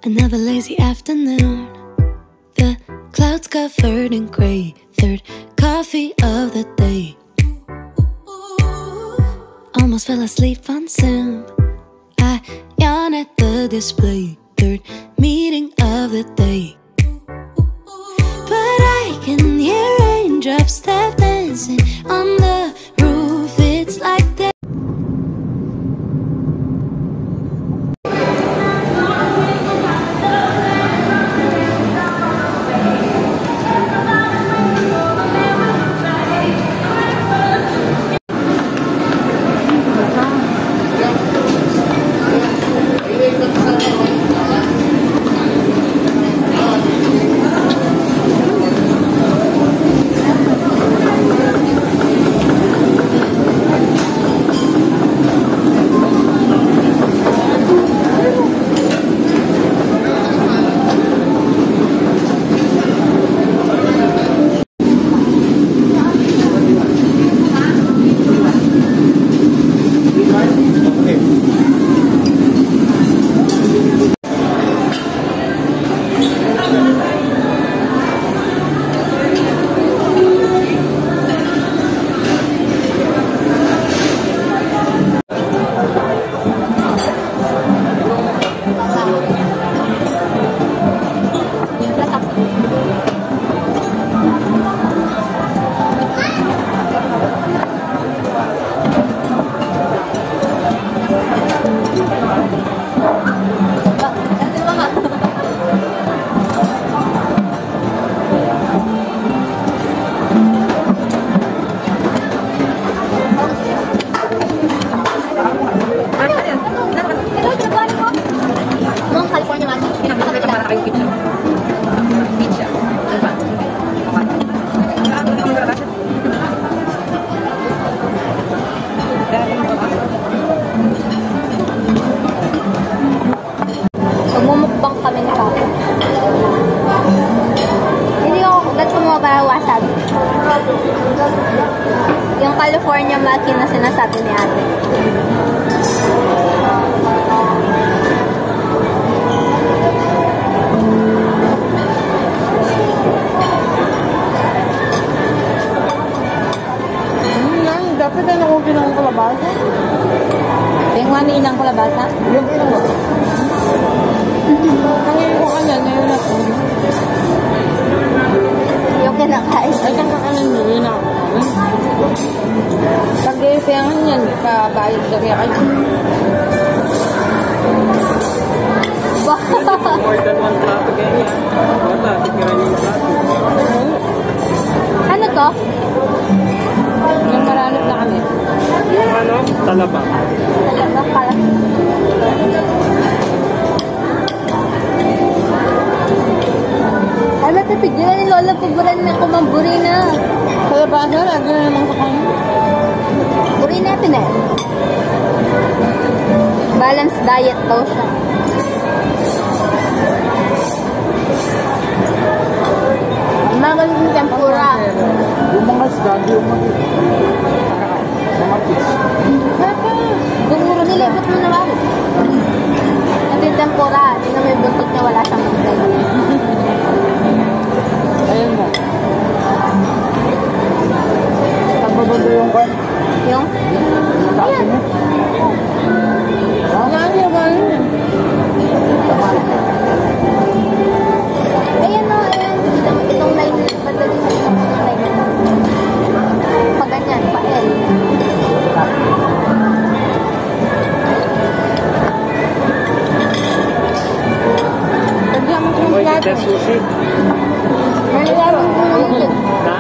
Another lazy afternoon. The clouds covered in gray. Third coffee of the day. Almost fell asleep on Zoom. I yawn at the display. Third meeting of the day. But I can hear raindrops tap dancing on the roof. It's like that. Magmumukbang kami ni Papa. Hindi ako kugat mo para wasabi. Yung California Maki na sinasabi ni ate. Dapat na akong pinang kalabasa. Yung maninang kalabasa? Yung pinang kangayon ko kanya, ngayon na ito. Yung kinakain. Ay, kang kakanin mo, yun ako. Pag-iisayangan yan, kabayad sa kaya kayo. More than one plato kaya yan. Bata, tikiran yung plato. Ano to? Yung maranap na kami. Yung ano? Talaba. Talaga pala. Ano, tipigilan ni Lola Puguran na kumamburi na. Kalabasa, lagi na naman kakain. Buri natin eh. Balanced diet daw siya. Magaling yung tempura. Yung mga stado, yung mga fish. Gumuro nilibot mo na bari. Ito yung tempura. Hindi na may buntot niya, wala siyang magdala. Ayun mo. Pagbabago yung kwan. Yung? Ayan. Lagi na ba yun? Ayan o, ayan. Itong line, madali na itong line. Pag ganyan, pa-L. Tagyan mo yung Okay, plato. that's sushi. Nalalaman ko naman yun. Ha?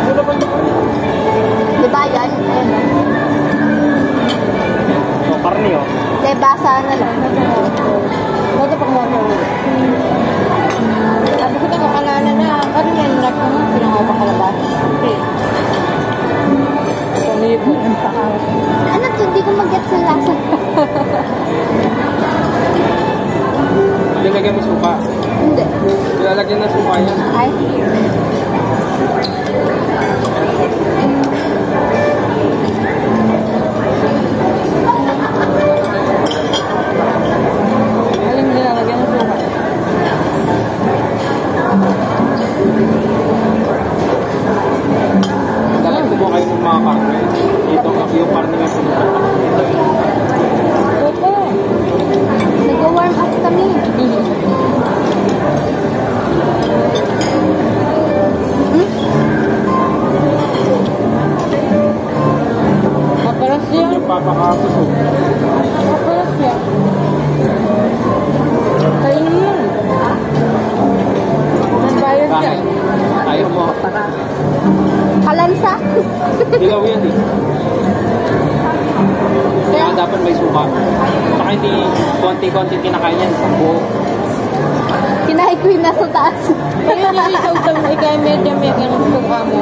Ano ba ito? Diba yan? Ayan o. Oh, karni oh. Kaya basa na lang. Bago pa kumaka ulit. Sabi ko na alala na, ano yan, rap mo, pinangaw pa kalabas. Okay. Pamilip mo yung takaw. Ano to? Hindi ko mag-get sa lasa. Nilagyan mo suka. Hindi. Nilalagyan na suka yan. Ay. Alam niya, lagyan konti-konti kinakain yan sa buo. Kinahay ko yung nasa taas. Ayun yung isaw-saw na ikay medya-medya ng suka mo.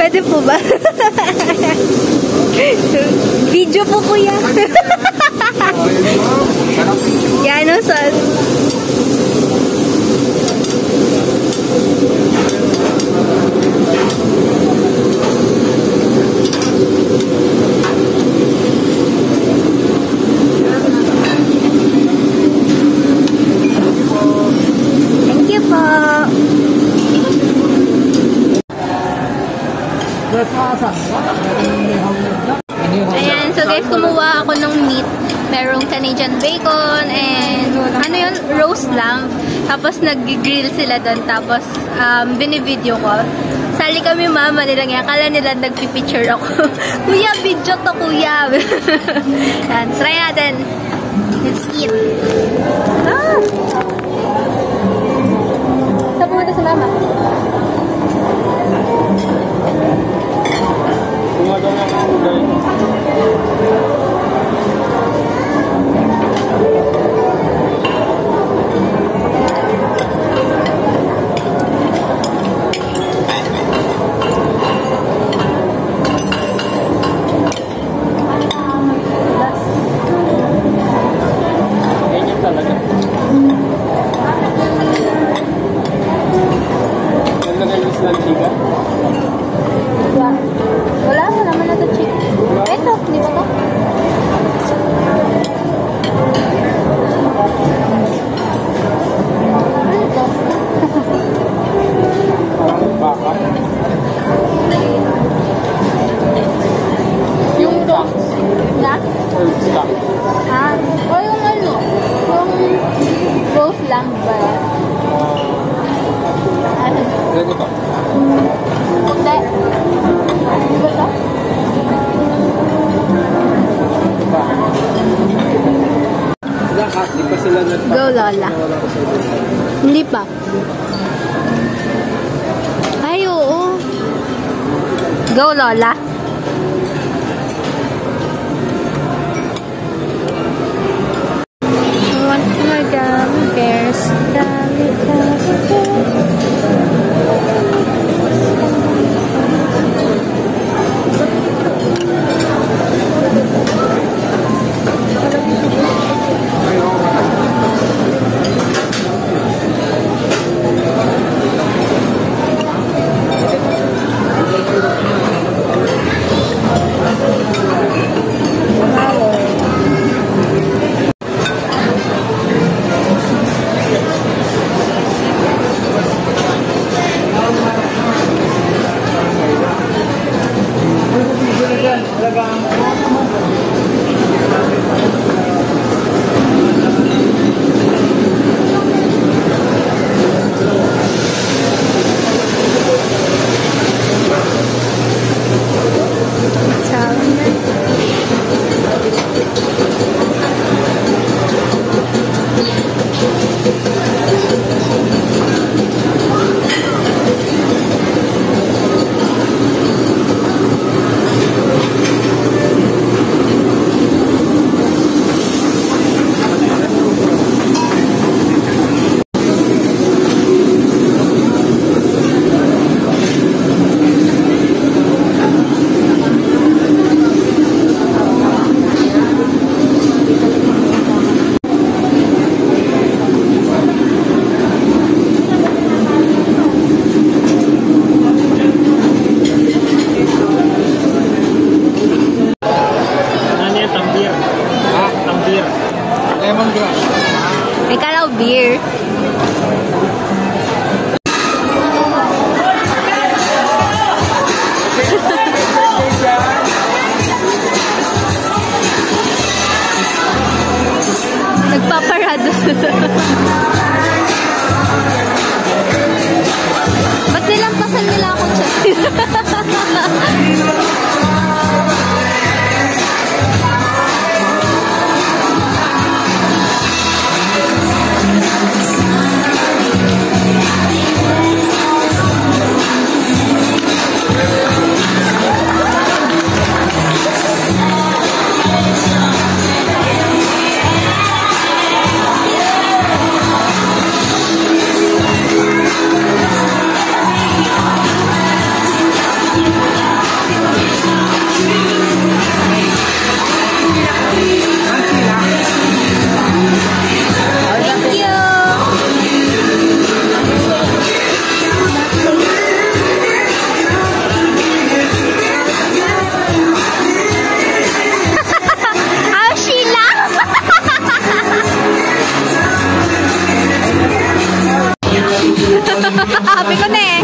Pwede po ba? Video po kuya. Yan o saan. Thank you po. Ayan, so guys, kumuha ako ng meat. Merong Canadian bacon and ano yun, roast lamb. Tapos nag-grill sila doon. Tapos binivideo ko. Sali kami mama nilang yan. Kala nila nagpipicture ako. Kuya, video to kuya. Yan, try natin. Let's eat. Ah! Saan pumunta si mama? Tumagal na ang uday. Ganyan talaga. Naglagay yung slanchi ka? Wala mo naman na ito, chick. Ito, di ba to? Ano ito? Parang baka. Yung toast na? Herb stock. Ah, o yung ano? Yung roast lamb ba? Ano? Ganito. Hindi. Di ba to? Lahat, di pa sila Go, Lola. Hindi pa. Ay, oo. Go, Lola. Want more gummy bears. Gummy bears. Happy ko na eh.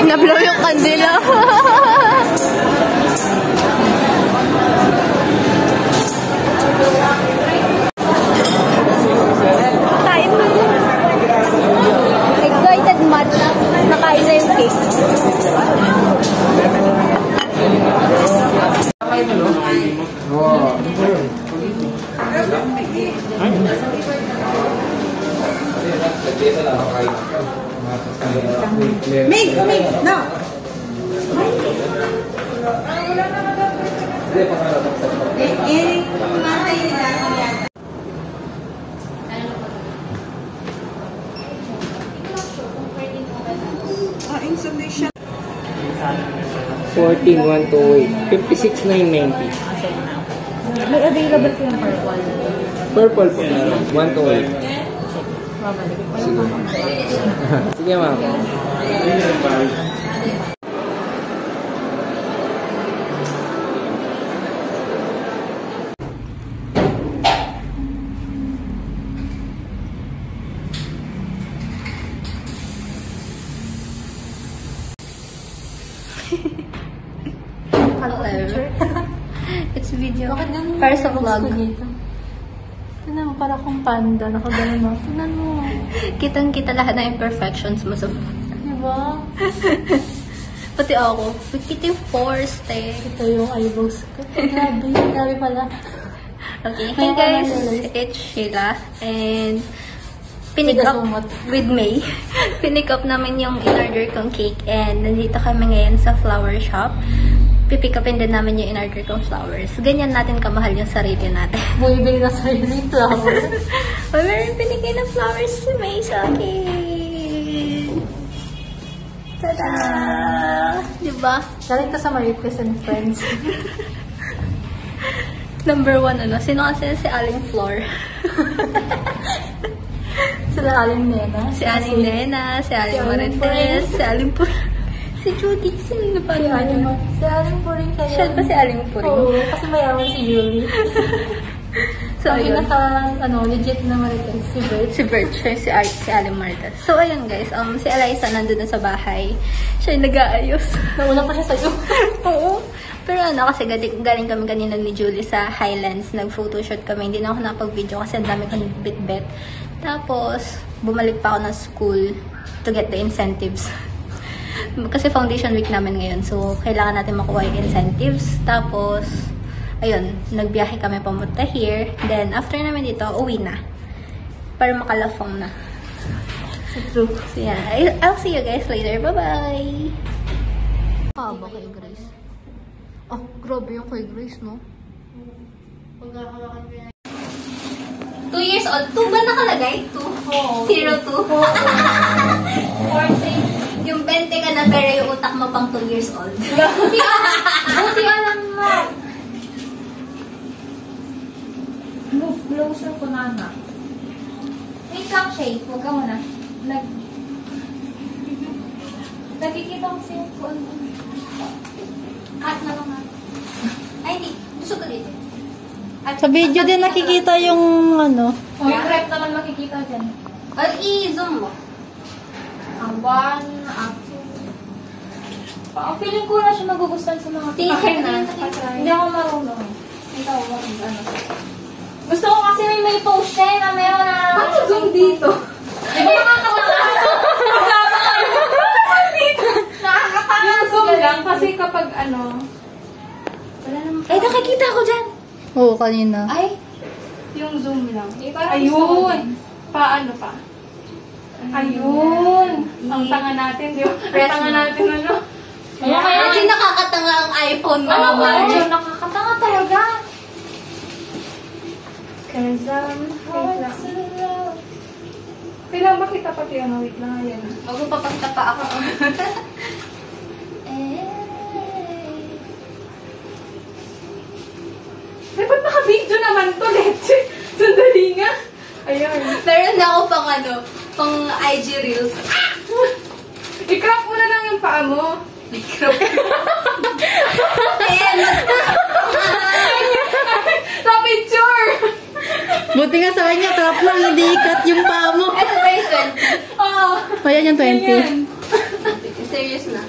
Na-blow yung kandila. Kain mo. Excited much. Nakain na yung cake. Mix, no. 14,128. 56,990. May available ko yung purple. Purple po. 128. Sige ma'am. Hello. It's video. Para sa vlog. Tignan mo, para akong panda. Nakagano mo. Tignan mo. Kitang-kita lahat ng imperfections mo sa Diba? pati ako. Kita yung pores, te. Ito yung eyebrows ko. Grabe. Grabe pala. Okay. Hey guys, it's Sheila. And pinick up with May. Pinick up namin yung in-order kong cake. And nandito kami ngayon sa flower shop. Pipick upin din namin yung in-order kong flowers. Ganyan natin kamahal yung sarili natin. Bumibili na sa yung flowers. Meron pinigay na flowers si May sa akin. Tada! Diba? Galing ka sa Marites and Friends. Number 1, ano? Sino kasi si Aling Flor? Sila Aling Nena. Si Aling Nena, si Aling Marites, si Aling Pur... Si Judy, sino pa naman? Si Aling Puring kayo. Siya ba si Aling Puring? Oo, kasi mayaman si Julie. So, ang ayun. legit na Marites, si Bert. Si Bert, siya si Aling Marites. So, ayun guys, si Eliza nandun na sa bahay. Siya yung nag-aayos. Nauna pa siya sa'yo. Oo. Pero ano, kasi galing kami kanina ni Julie sa Highlands. Nag-photoshoot kami. Hindi na ako napag-video kasi ang dami kong bit-bit. Tapos, bumalik pa ako ng school to get the incentives. Kasi foundation week namin ngayon. So, kailangan natin makuha yung incentives. Tapos, ayun, nagbiyahe kami pamunta here. Then, after namin dito, uwi na. Para makalafong na. True. So, yeah. I'll see you guys later. Bye-bye! Haba kay Grace. Oh, grabe yung kay Grace, no? 2 years old. 2 ba nakalagay? 2? Oo. 02? Oo. 14. Yung 20 ka na pero yung utak mo pang 2 years old. Buti alam mo. Move closer ko na na. Wait lang, Shay. Huwag ka muna. Nakikita ko siya kung ano. Cut na lang natin. Ay, hindi. Gusto ko dito. Sa video din nakikita yung ano. Oh, yung rep naman makikita dyan. Or i-zoom mo. Ang 1, ang 2. Feeling ko na siya magugustuhan sa mga Tingin na. Hindi ako marunong. Ikaw, ano. Gusto ko kasi may post siya na meron na... Bakit zoom dito? Di ba nakakatawa yung zoom lang kasi kapag ano... Wala naman. Ay, nakikita ko dyan! Oo, kanina. Ay, Yung zoom lang. Ayun! Paano pa? Ayun! Ang tanga natin, di ba? Ang tanga natin, ano? Hindi nakakatanga ang iPhone mo. Ano ba? naman. Nakakatanga talaga. Wait lang. Kailangan ba kita pati ano? Wait lang, ayan. Magpapakita pa ako. Ay, ba't naka-video naman to, Leche? Sandali nga. Ayun. Meron na ako pang ano, pang IG Reels. I-crop mo na lang yung paa mo. Ayan. Sa picture! Buti nga sa kanya, crop lang, hindi ikat yung paa mo. Ito ba yung Oo. O, yan yung 20. Ganyan. 20? Serious na.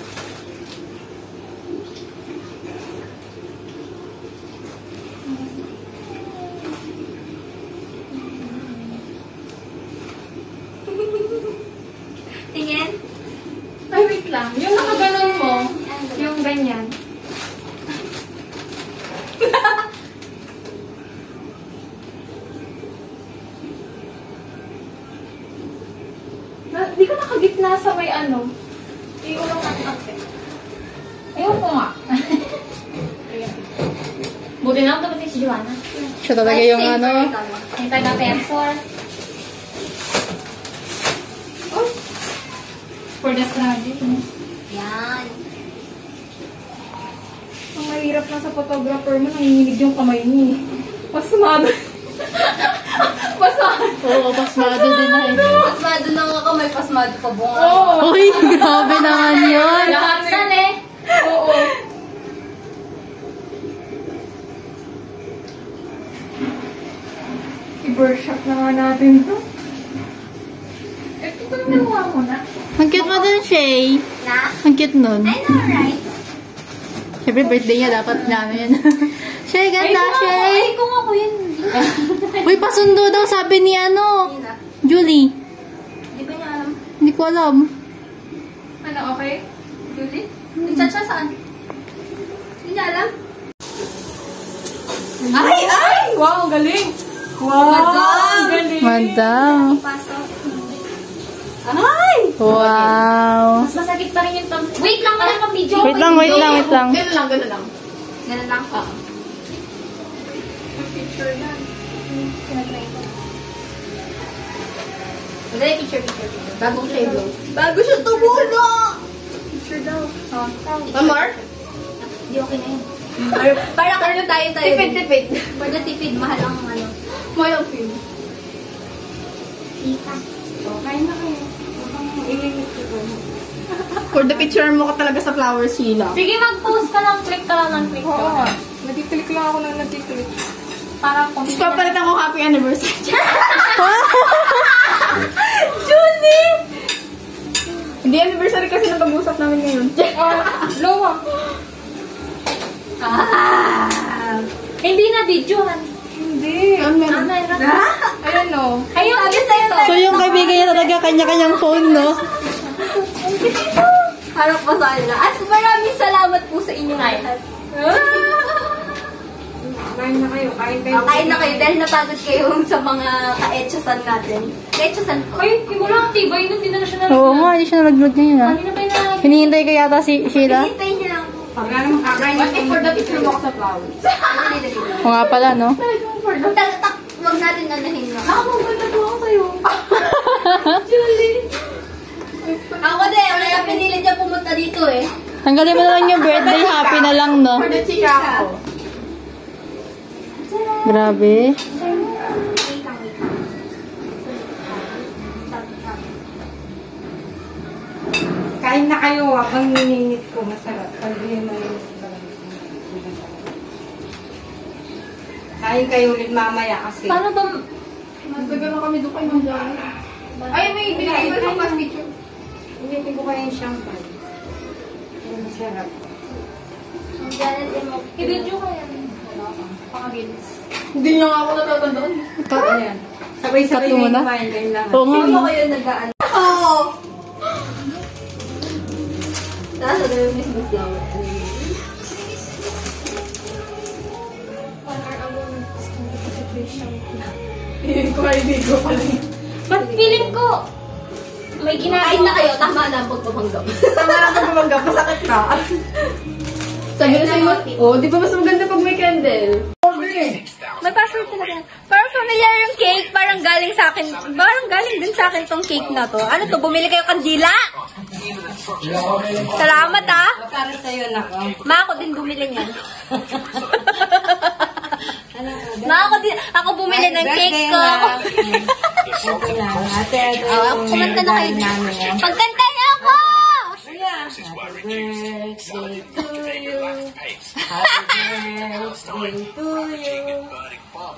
Tingin? Ay, wait lang. Yung nakaganon mo, yung ganyan. Di ka nakagitna sa may ano. Iulong natin ate. Ayun ko nga. Ayan. Buti na ako dumating si Joanna. Siya talaga yung Safer ano. ka mo. Yung taga-tensor. Oh! For the study. Yan. Ang mahirap na sa photographer mo, nanginginig yung kamay niya. Pasmado. Pasmado. Oo, pasmado din na eh. Pasmado na nga ka, may pasmado pa bunga. Oo. Uy, grabe naman yun. Lahat na eh. Oo. I-workshop na nga natin to. Ito na nawa mo na. Ang cute mo dun, Shay. Na? Ang cute nun. I know, right? Siyempre, birthday niya, dapat namin. Shay, ganda, Shay. Ay, kung ako yun. Uy, pasundo daw, sabi ni ano, Hindi na. Julie. Di ba niya alam? Hindi ko alam. Ano, okay? Julie? Nag-chat siya saan? Hindi niya alam? Ay! Ay! Wow, galing! Wow! Madam! Galing! Madam. Pasok. Ay! Wow. Mas masakit pa rin yung thumb. Wait lang, wala pang video. Wait lang, wait lang, wait lang. Ganun lang, ganun lang. Ganun lang? Oo. Picture na. Wala yung picture. Bagong siya yung bago siya tumulo! Picture daw. One more? Hindi, okay na yun. Para ano tayo. Tipid. For the tipid, mahal ang ano. Mahal ang film. Ika. Kain na kayo. Ilimit ko. For the picture mo ka talaga sa flower, Sheila. Sige, mag-post ka lang. Click ka lang ng click. Oo. Nag-click lang ako ng nag-click. Para kung... Papalitan ko happy anniversary. Julie! Hindi anniversary kasi na pag-usap namin ngayon. Lowa. Hindi na videohan. Hindi. Amen. Ayun no. Ayun, Sabi sa'yo, So yung kaibigan niya talaga kanya-kanyang phone, no? harap pa sa kanila. As maraming salamat po sa inyo lahat. Kain na kayo. Kain na kayo dahil napagod kayo sa mga ka-etchasan natin. Ka-etchasan ko. Ay, wala ang tibay nun. Hindi na siya nalagyan. Oo nga, hindi siya nalaglag ngayon, ha? Kanina pa yung nalagyan. Hinihintay ka yata si Sheila? Hintayin niyo lang po. What if for the picture mo ako sa flowers? O nga pala, no? For the... Huwag natin anahin mo. Ako, maganda po ako sa'yo. Julie. Ako din, kaya pinilit niya pumunta dito eh. Tanggalin mo naman yung birthday. Happy na lang, no? For the chika ako. Grabe. Kain na kayo, ang nininit ko, masarap. Pag yun mainit lang. Kain kayo ulit mamaya kasi. Paano ba? Magdagal na kami doon kayo mag-gawin. Ay, may binigay mo sa class picture. Initin ko kayo yung champagne. Pero masarap. I-video ko yan. Pakagilis. Hindi niya nga ako natatandaan. Ayan. Sabay-sabay Cut mo yung na? kumain kayo lahat. Oo nga. Sino kayo nag-aan? Oo! Nasa na yung Miss Flower. Feeling ko ay video pa rin. Ba't feeling ko? May ginagawa. na kayo, tama na ang pagpapanggap. Tama na ako gumagamit. Masakit na. Sabi na sa'yo, oh, di ba mas maganda pag may candle? May password talaga. Parang familiar yung cake. Parang galing sa akin. Parang galing din sa akin tong cake na to. Ano to? Bumili kayo kandila? Salamat ah. Para sa'yo, nako. Ma, ako din bumili niyan. Ma, ako bumili ng cake ko. Ito na. Ate, ito Oh, kumanta na kayo. Pagkanta niyo ako! Happy birthday to you. Happy birthday to you.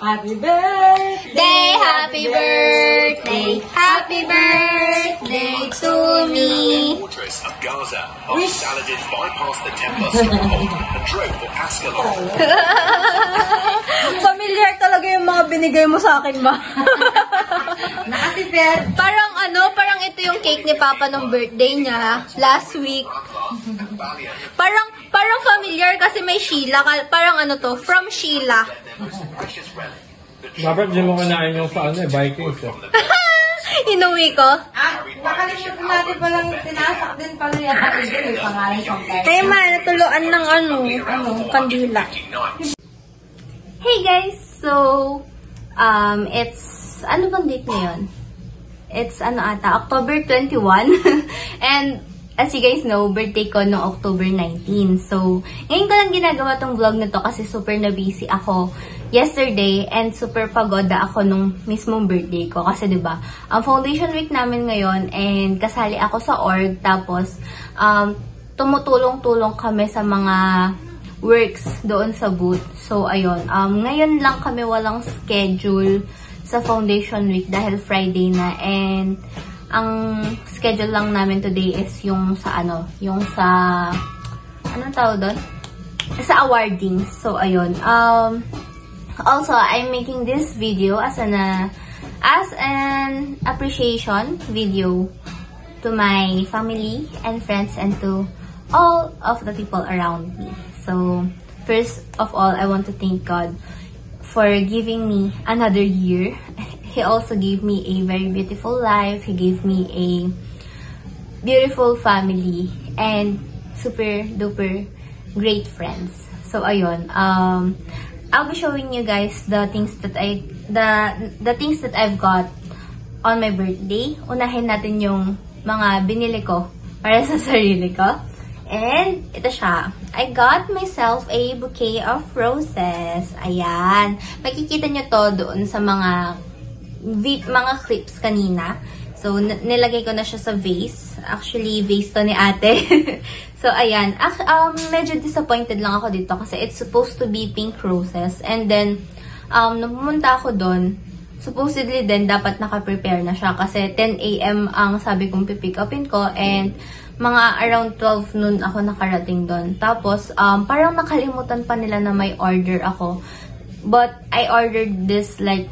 Happy birthday. Happy birthday, happy birthday to me. Fortress of Gaza, our Saladin bypassed the Templar stronghold and drove for Ascalon. Familiar talaga yung mga binigay mo sa akin, ma. Nakatipid. Parang parang ito yung cake ni Papa nung birthday niya last week. Parang familiar kasi may Sheila. Parang from Sheila. Dapat di mo kanain yung sa Vikings eh. Inuwi ko. Nakalimutan natin palang sinasak din pala yung kapatid. May pangalan siyang tayo. Kaya ma, natuluan ng kandila. Hey guys! So, it's, ano bang date ngayon? It's, October 21. And, as you guys know, birthday ko no October 19. So, ngayon ko lang ginagawa tong vlog na to kasi super na busy ako yesterday and super pagoda ako nung mismong birthday ko. Kasi 'di ba, ang foundation week namin ngayon and kasali ako sa org tapos tumutulong-tulong kami sa mga works doon sa booth. So ayun, ngayon lang kami walang schedule sa foundation week dahil Friday na and ang schedule lang namin today is yung sa anong tawag doon? Sa awarding. So ayun, also, I'm making this video as an appreciation video to my family and friends and to all of the people around me. So, first of all, I want to thank God for giving me another year. He also gave me a very beautiful life. He gave me a beautiful family and super duper great friends. So, ayun. I'll be showing you guys the things that I've got on my birthday. Unahin natin yung mga binili ko para sa sarili ko. And ito siya. I got myself a bouquet of roses. Ayan. Makikita nyo to doon sa mga clips kanina. So, nilagay ko na siya sa vase. Actually, vase to ni ate. So, ayan. Medyo disappointed lang ako dito kasi it's supposed to be pink roses. And then, nung pumunta ako doon, supposedly din dapat naka-prepare na siya kasi 10 AM ang sabi kong pipick upin ko and mga around 12 noon ako nakarating doon. Tapos, parang nakalimutan pa nila na may order ako. But, I ordered this like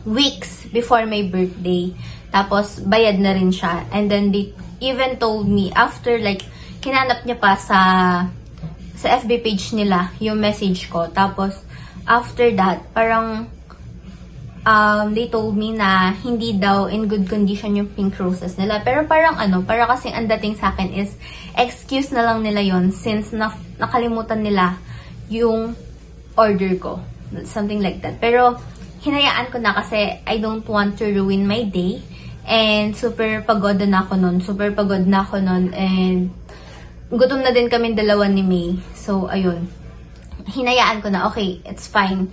weeks before my birthday. Tapos, bayad na rin siya. And then, they even told me, after like, hinanap niya pa sa FB page nila, yung message ko. Tapos, after that, parang, they told me na hindi daw in good condition yung pink roses nila. Pero parang para kasing ang dating sa akin is, excuse na lang nila yon since nakalimutan nila yung order ko. Something like that. Pero, hinayaan ko na kasi I don't want to ruin my day. And super pagod na ako nun. And gutom na din kami dalawa ni May. So, ayun. Hinayaan ko na, okay, it's fine.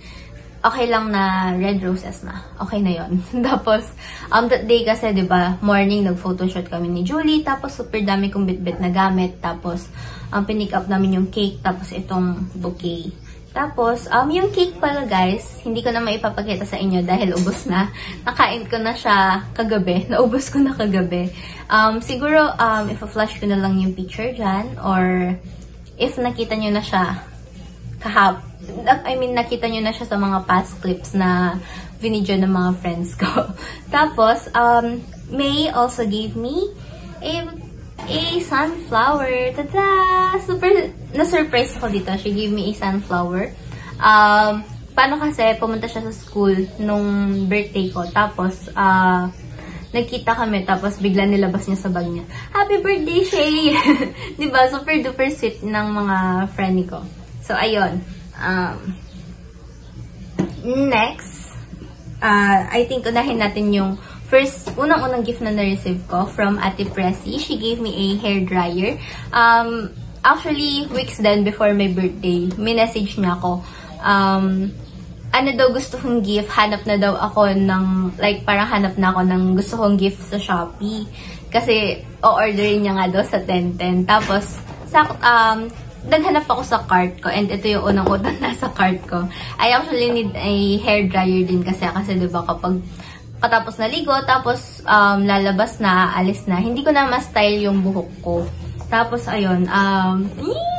Okay lang na red roses na. Okay na yon. Tapos, that day kasi, diba, morning, nag-photoshoot kami ni Julie. Tapos, super dami kong bit-bit na gamit. Tapos, pinick up namin yung cake. Tapos, itong bouquet. Tapos, yung cake pala, guys, hindi ko na maipapakita sa inyo dahil ubos na. Nakain ko na siya kagabi. Naubos ko na kagabi. Siguro, ipa-flash ko na lang yung picture dyan. Or, if nakita nyo na siya nakita nyo na siya sa mga past clips na vinidyo ng mga friends ko. Tapos, May also gave me a sunflower. Tada! Super, na-surprise ako dito. She gave me a sunflower. Paano kasi, pumunta siya sa school nung birthday ko. Tapos, nagkita kami. Tapos, bigla nilabas niya sa bag niya. Happy birthday, Shay! Diba? Super duper sweet ng mga friend ko. So, ayun. Next, I think unahin natin yung unang-unang gift na na-receive ko from Ate Pressy. She gave me a hair dryer. Actually, weeks then before my birthday, minessage niya ako. Ano daw gusto kong gift? Hanap na daw ako ng, parang hanap na ako ng gusto kong gift sa Shopee. Kasi, o-orderin niya nga daw sa 1010. Tapos, naghanap ako sa cart ko and ito yung unang-unang nasa cart ko. I actually need a hair dryer din kasi diba kapag katapos naligo, tapos lalabas na, alis na, hindi ko na ma-style yung buhok ko. Tapos ayun,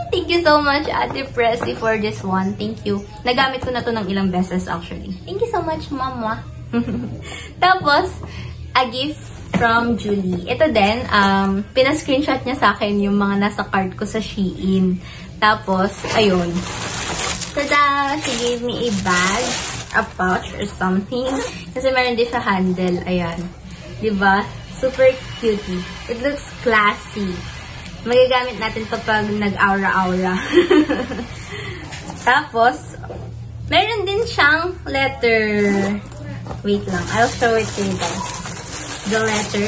thank you so much Ate Pressy for this one. Thank you. Nagamit ko na to ng ilang beses actually. Thank you so much, Mama. Tapos, a gift from Julie. Ito din, pina-screenshot niya sa akin yung mga nasa cart ko sa Shein. Tapos, ayun. Tada! She gave me a bag, a pouch, or something. Kasi meron din siya handle. Ayan. Diba? Super cutie. It looks classy. Magagamit natin ito pag nag-aura-aura. Tapos, meron din siyang letter. Wait lang. I'll show it to you guys. The letter.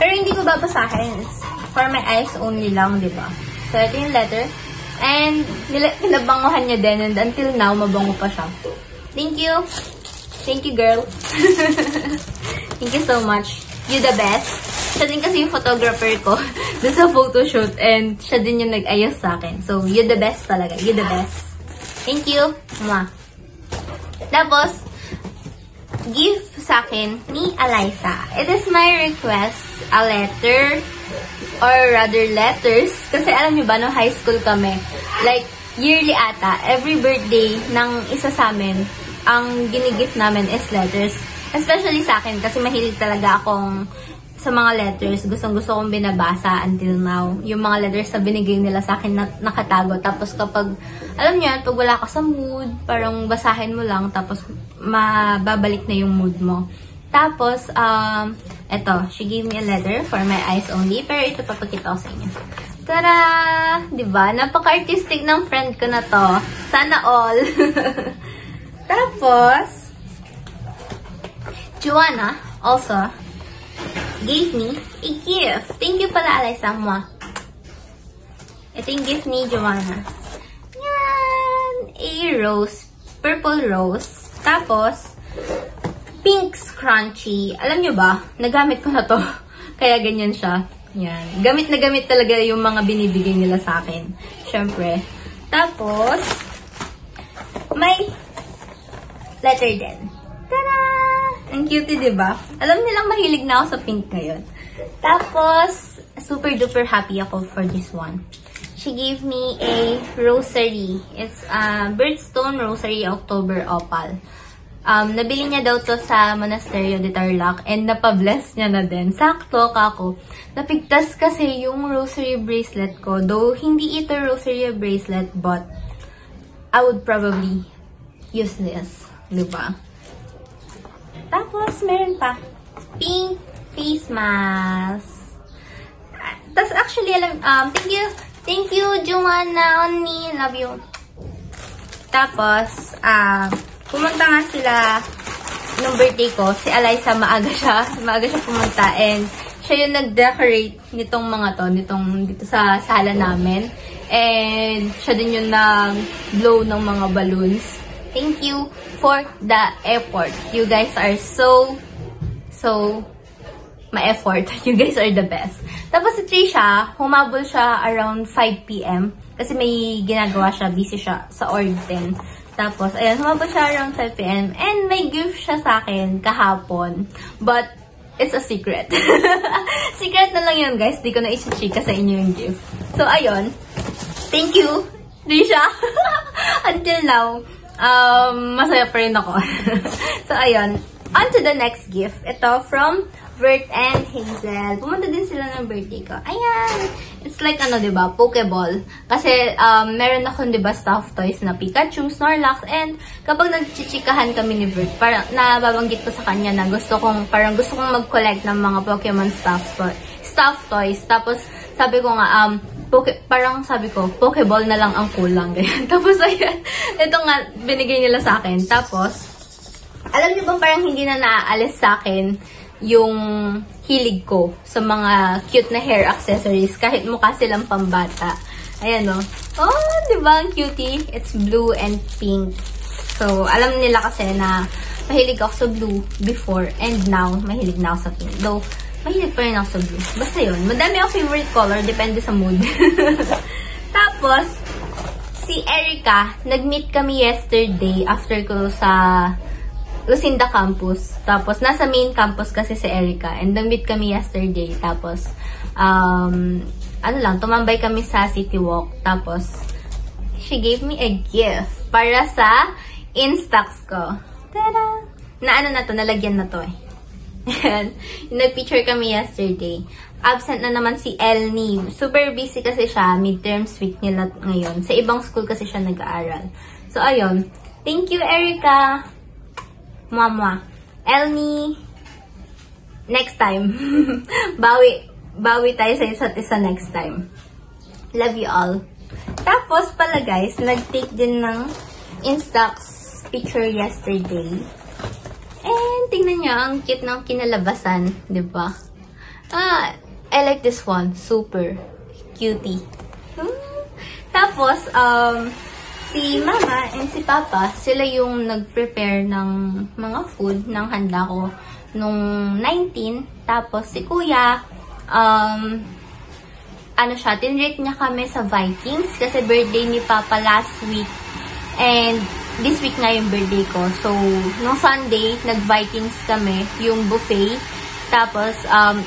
Pero hindi ko babasahin. It's for my eyes only lang, di ba? So, ito yung letter. And, pinabanguhan niya din. And until now, mabango pa siya. Thank you. Thank you, girl. Thank you so much. You the best. Siya din kasi yung photographer ko doon sa photoshoot. And, siya din yung nag-ayos sa akin. So, you the best talaga. You the best. Thank you. Mwah. Tapos, gift sa akin ni Eliza. It is my request, a letter, or rather letters. Kasi alam niyo ba, no high school kami, yearly ata, every birthday ng isa sa amin, ang ginigift namin is letters. Especially sa akin, kasi mahilig talaga akong sa mga letters. Gustong-gusto kong binabasa until now. Yung mga letters na binigay nila sa akin na nakatago. Tapos kapag, alam niyo, pag wala ka sa mood, parang basahin mo lang, tapos mababalik na yung mood mo. Tapos, eto, she gave me a letter for my eyes only. Pero ito, papakita ko sa inyo. Tara! Diba? Napaka-artistic ng friend ko na to. Sana all. Tapos, Joanna also gave me a gift. Thank you pala, Eliza. Ito yung gift ni Joanna. Yan! A rose. Purple rose. Tapos, pink scrunchie. Alam nyo ba? Nagamit ko na to. Kaya ganyan siya. Yan. Gamit na gamit talaga yung mga binibigay nila sa akin. Siyempre. Tapos, may letter din. Tada! Ang cute, diba? Alam nilang mahilig na ako sa pink ngayon. Tapos, super duper happy ako for this one. She gave me a rosary. It's Birdstone Rosary October Opal. Nabili niya daw to sa Monasterio de Tarlac and napabless niya na din. Sakto kako. Napigtas kasi yung rosary bracelet ko. Though, hindi ito rosary bracelet, but I would probably use this. Diba? Tapos, meron pa. Pink face mask. Tapos, actually, thank you, Joanna, Oni. Love you. Tapos, pumunta nga sila nung birthday ko. Si Eliza, maaga siya pumunta. And siya yung nag-decorate nitong mga to, dito sa sala namin. And siya din yung nag-blow ng mga balloons. Thank you for the effort. You guys are so ma-effort. You guys are the best. Tapos si Trisha, humabol siya around 5 PM. Kasi may ginagawa siya, busy siya sa org 10. Tapos, ayan, humabol siya around 5 PM. And may gift siya sa akin kahapon. But, it's a secret. Secret na lang yun, guys. Di ko na isi-chika sa inyo yung gift. So, ayun. Thank you, Trisha. Until now, masaya pa rin ako. So, ayun. On to the next gift. Ito from Bert and Hazel. Pumunta din sila ng birthday ko. Ayan! It's like, diba, Pokeball. Kasi, meron akong, diba, stuffed toys na Pikachu, Snorlax, and kapag nagchichikahan kami ni Bert, parang nababanggit ko sa kanya na gusto kong mag-collect ng mga Pokemon stuffed toys. Tapos, sabi ko nga, Pokeball na lang ang kulang. Tapos, ayan, ito nga, binigay nila sa akin. Tapos, alam niyo ba parang hindi na naaalis sa akin yung hilig ko sa mga cute na hair accessories kahit mukha silang pambata. Ayan o. Oh, diba? Ang cutie. It's blue and pink. So, alam nila kasi na mahilig ako sa blue before and now, mahilig na ako sa pink. Though, mahilig pa rin ako sa blue. Basta yun. Madami ako favorite color. Depende sa mood. Tapos, si Erica, nag-meet kami yesterday after ko sa Lucinda campus. Tapos, nasa main campus kasi si Erica. And nag-meet kami yesterday. Tapos, tumambay kami sa City Walk. Tapos, she gave me a gift para sa Instax ko. Tada! Nalagyan na to eh. Nag-picture kami yesterday. Absent na naman si Elnie. Super busy kasi siya. Midterms week nila ngayon. Sa ibang school kasi siya nag-aaral. So, ayun. Thank you, Erica! Mama. Elnie, next time. bawi tayo sa isa't isa next time. Love you all. Tapos pala guys, nag-take din ng Instax picture yesterday. And tingnan nyo, ang cute ng kinalabasan. Diba? I like this one. Super cutie. Tapos, si Mama and si Papa, sila yung nag-prepare ng mga food ng handa ko nung 19. Tapos si Kuya, tinrate niya kami sa Vikings kasi birthday ni Papa last week. And this week nga yung birthday ko. So, nung Sunday, nag-Vikings kami, yung buffet. Tapos,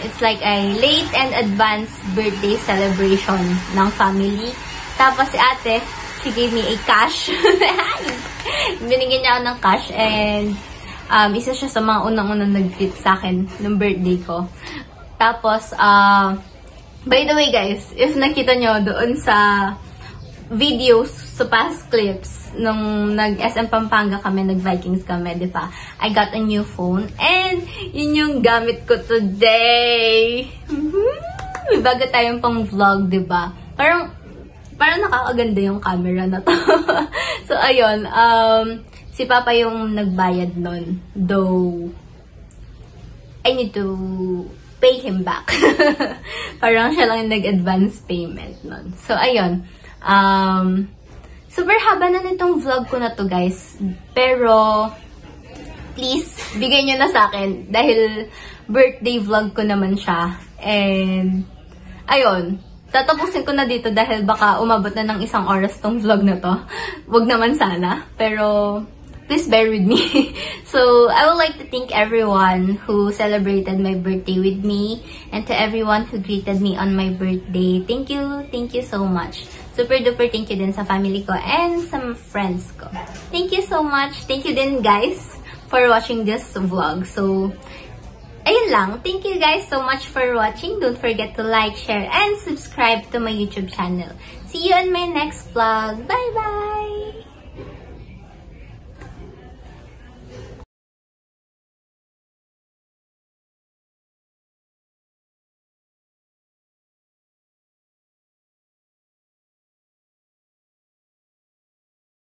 it's like a late and advanced birthday celebration ng family. Tapos si ate, she gave me a cash. Binigyan niya ako ng cash and isa siya sa mga unang-unang nag-treat sa akin ng birthday ko. Tapos, by the way guys, if nakita nyo doon sa videos, sa past clips, nung nag-SM Pampanga kami, nag-Vikings kami, di ba? I got a new phone and yun yung gamit ko today. May bago tayong pang vlog, di ba? Parang nakakaganda yung camera na to. So, ayun. Si Papa yung nagbayad nun. Though, I need to pay him back. Parang siya lang yung nag-advance payment nun. So, ayun. Super haba na nitong vlog ko na to, guys. Pero, please, bigay nyo na sa akin. Dahil, birthday vlog ko naman siya. And, ayun. Tatapusin ko na dito dahil baka umabot na ng 1 oras tong vlog na to. Wag naman sana. Pero, please bear with me. So, I would like to thank everyone who celebrated my birthday with me. And to everyone who greeted me on my birthday. Thank you. Thank you so much. Super duper thank you din sa family ko and some friends ko. Thank you so much. Thank you din guys for watching this vlog. So, ayun lang. Thank you guys so much for watching. Don't forget to like, share, and subscribe to my YouTube channel. See you on my next vlog. Bye-bye!